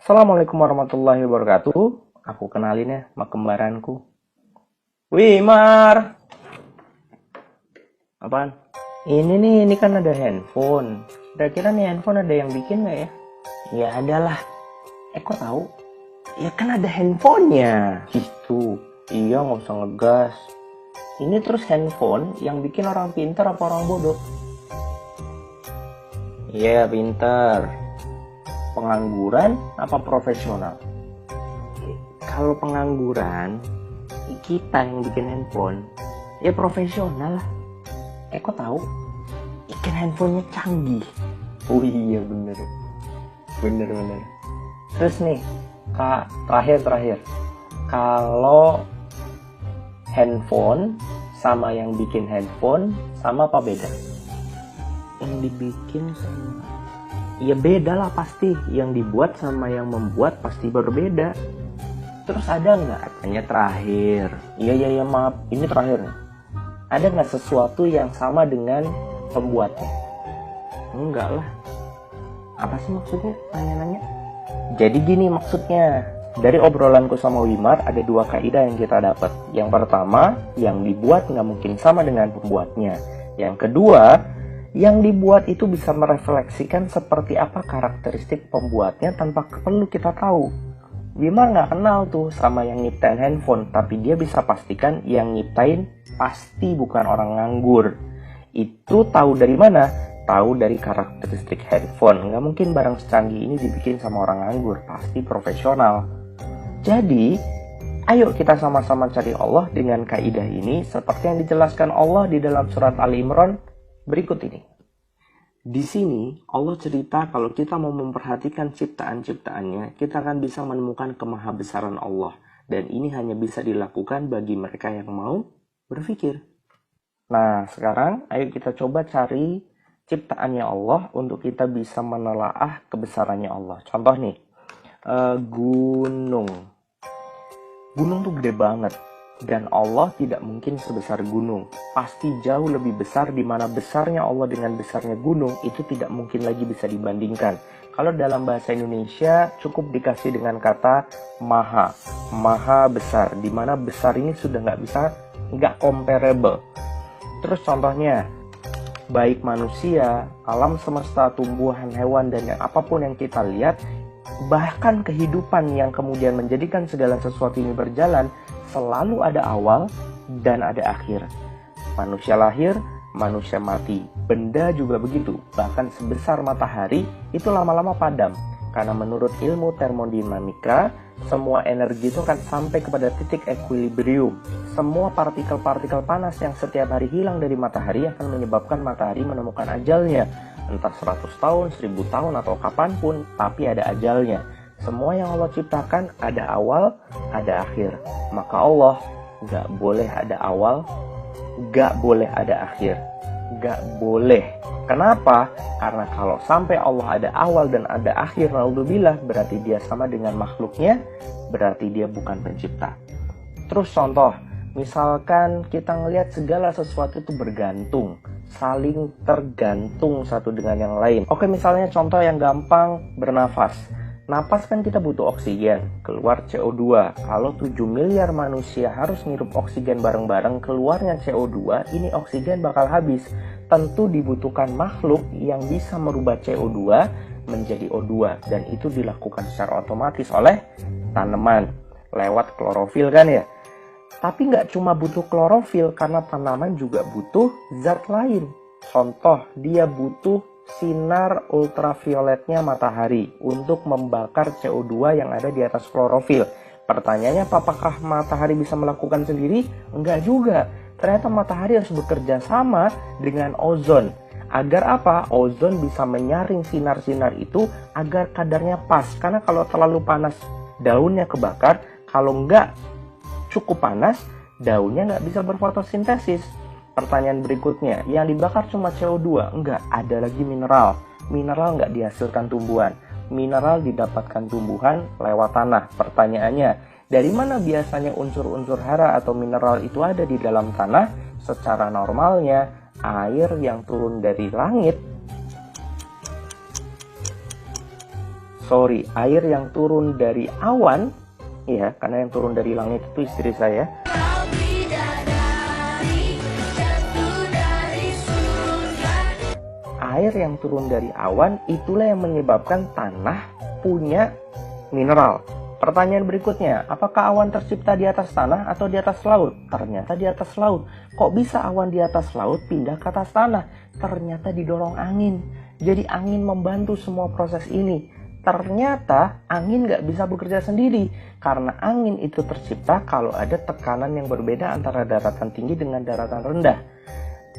Assalamualaikum warahmatullahi wabarakatuh. Aku kenalin ya sama kembaranku. Wimar, apaan? Ini kan ada handphone. Kira-kira nih handphone ada yang bikin nggak ya? Ya adalah. Kok tahu? Ya kan ada handphonenya. Gitu. Iya nggak usah ngegas. Ini terus handphone yang bikin orang pintar apa orang bodoh? Iya pintar. Pengangguran apa profesional? Kalau pengangguran, kita yang bikin handphone, ya profesional lah. Kok tahu? Ikan handphonenya canggih. Oh iya bener. Bener. Terus nih, Kak, terakhir. Kalau handphone sama yang bikin handphone, sama apa beda? Yang dibikin sama... Ya beda lah pasti. Yang dibuat sama yang membuat pasti berbeda. Terus ada nggak? Katanya terakhir. Iya maaf, ini terakhir nih. Ada nggak sesuatu yang sama dengan pembuatnya? Enggak lah. Apa sih maksudnya? Nanya-nanya. Jadi gini maksudnya. Dari obrolanku sama Wimar ada dua kaidah yang kita dapat. Yang pertama, yang dibuat nggak mungkin sama dengan pembuatnya. Yang kedua, yang dibuat itu bisa merefleksikan seperti apa karakteristik pembuatnya tanpa perlu kita tahu. Wimar nggak kenal tuh sama yang nyiptain handphone, tapi dia bisa pastikan yang nyiptain pasti bukan orang nganggur. Itu tahu dari mana? Tahu dari karakteristik handphone. Nggak mungkin barang secanggih ini dibikin sama orang nganggur, pasti profesional. Jadi, ayo kita sama-sama cari Allah dengan kaidah ini seperti yang dijelaskan Allah di dalam surat Ali Imran berikut ini. Di sini Allah cerita kalau kita mau memperhatikan ciptaan-ciptaannya, kita akan bisa menemukan kemahabesaran Allah. Dan ini hanya bisa dilakukan bagi mereka yang mau berpikir. Nah, sekarang ayo kita coba cari ciptaannya Allah untuk kita bisa menelaah kebesarannya Allah. Contoh nih, gunung. Gunung tuh gede banget. Dan Allah tidak mungkin sebesar gunung. Pasti jauh lebih besar, di mana besarnya Allah dengan besarnya gunung itu tidak mungkin lagi bisa dibandingkan. Kalau dalam bahasa Indonesia cukup dikasih dengan kata maha. Maha besar, di mana besar ini sudah nggak comparable. Terus contohnya, baik manusia, alam semesta, tumbuhan, hewan, dan yang apapun yang kita lihat, bahkan kehidupan yang kemudian menjadikan segala sesuatu ini berjalan, selalu ada awal dan ada akhir. Manusia lahir, manusia mati. Benda juga begitu. Bahkan sebesar matahari itu lama-lama padam. Karena menurut ilmu termodinamika, semua energi itu akan sampai kepada titik equilibrium. Semua partikel-partikel panas yang setiap hari hilang dari matahari akan menyebabkan matahari menemukan ajalnya. Entah 100 tahun, 1000 tahun, atau kapanpun, tapi ada ajalnya. Semua yang Allah ciptakan ada awal, ada akhir. Maka Allah gak boleh ada awal, gak boleh ada akhir. Gak boleh. Kenapa? Karena kalau sampai Allah ada awal dan ada akhir, naudzubillah, berarti dia sama dengan makhluknya, berarti dia bukan pencipta. Terus contoh, misalkan kita ngelihat segala sesuatu itu bergantung, saling tergantung satu dengan yang lain. Oke, misalnya contoh yang gampang, bernafas. Napas kan kita butuh oksigen, keluar CO2. Kalau 7 miliar manusia harus ngirup oksigen bareng-bareng, keluarnya CO2, ini oksigen bakal habis. Tentu dibutuhkan makhluk yang bisa merubah CO2 menjadi O2. Dan itu dilakukan secara otomatis oleh tanaman, lewat klorofil kan ya. Tapi nggak cuma butuh klorofil, karena tanaman juga butuh zat lain. Contoh, dia butuh sinar ultravioletnya matahari untuk membakar CO2 yang ada di atas klorofil. Pertanyaannya, apakah matahari bisa melakukan sendiri? Enggak juga. Ternyata matahari harus bekerja sama dengan ozon. Agar apa? Ozon bisa menyaring sinar-sinar itu agar kadarnya pas. Karena kalau terlalu panas, daunnya kebakar. Kalau enggak cukup panas, daunnya nggak bisa berfotosintesis. Pertanyaan berikutnya, yang dibakar cuma CO2? Enggak, ada lagi mineral. Mineral nggak dihasilkan tumbuhan. Mineral didapatkan tumbuhan lewat tanah. Pertanyaannya, dari mana biasanya unsur-unsur hara atau mineral itu ada di dalam tanah? Secara normalnya, air yang turun dari langit sorry, air yang turun dari awan, ya, karena yang turun dari langit itu istri saya. Air yang turun dari awan itulah yang menyebabkan tanah punya mineral. Pertanyaan berikutnya, apakah awan tercipta di atas tanah atau di atas laut? Ternyata di atas laut. Kok bisa awan di atas laut pindah ke atas tanah? Ternyata didorong angin. Jadi angin membantu semua proses ini. Ternyata angin nggak bisa bekerja sendiri. Karena angin itu tercipta kalau ada tekanan yang berbeda antara daratan tinggi dengan daratan rendah.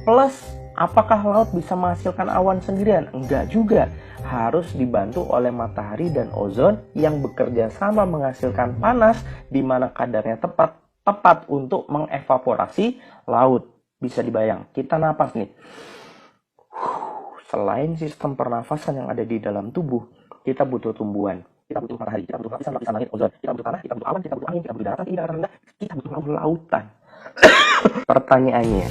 Plus, apakah laut bisa menghasilkan awan sendirian? Enggak juga. Harus dibantu oleh matahari dan ozon yang bekerja sama menghasilkan panas di mana kadarnya tepat untuk mengevaporasi laut. Bisa dibayang, kita napas nih. Selain sistem pernafasan yang ada di dalam tubuh, kita butuh tumbuhan, kita butuh matahari, kita butuh lapisan langit ozon, kita butuh tanah, kita butuh awan, kita butuh angin, kita butuh daratan tinggi, daratan rendah, kita butuh lautan. Pertanyaannya,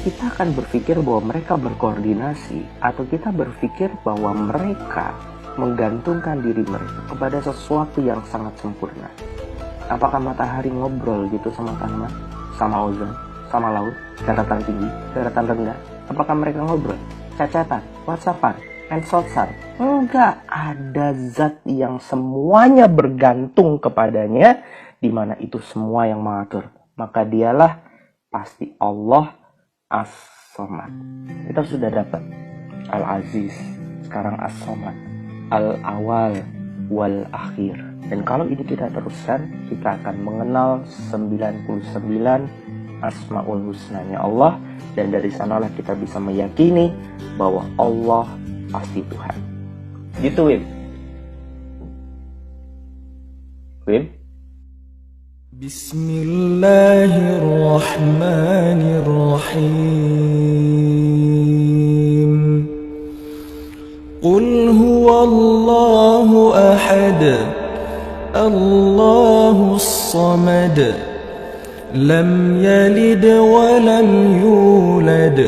kita akan berpikir bahwa mereka berkoordinasi atau kita berpikir bahwa mereka menggantungkan diri mereka kepada sesuatu yang sangat sempurna. Apakah matahari ngobrol gitu sama tanah, sama ozon, sama laut, daratan tinggi, daratan rendah? Apakah mereka ngobrol? Cacatan, whatsappan, mensotsan? Enggak, ada zat yang semuanya bergantung kepadanya, di mana itu semua yang mengatur. Maka dialah pasti Allah As-Somad. Kita sudah dapat Al-Aziz, sekarang As-Somad, Al-Awal wal Akhir. Dan kalau ini kita teruskan, kita akan mengenal 99 Asmaul Husnanya Allah. Dan dari sanalah kita bisa meyakini bahwa Allah pasti Tuhan. Gitu, Wim. Wim? Bismillahirrahmanirrahim. Qul huwallahu ahad, Allahus samad, lam yalid wa lam yulad,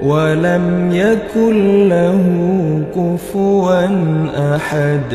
wa lam yakul lahu kufuwan ahad.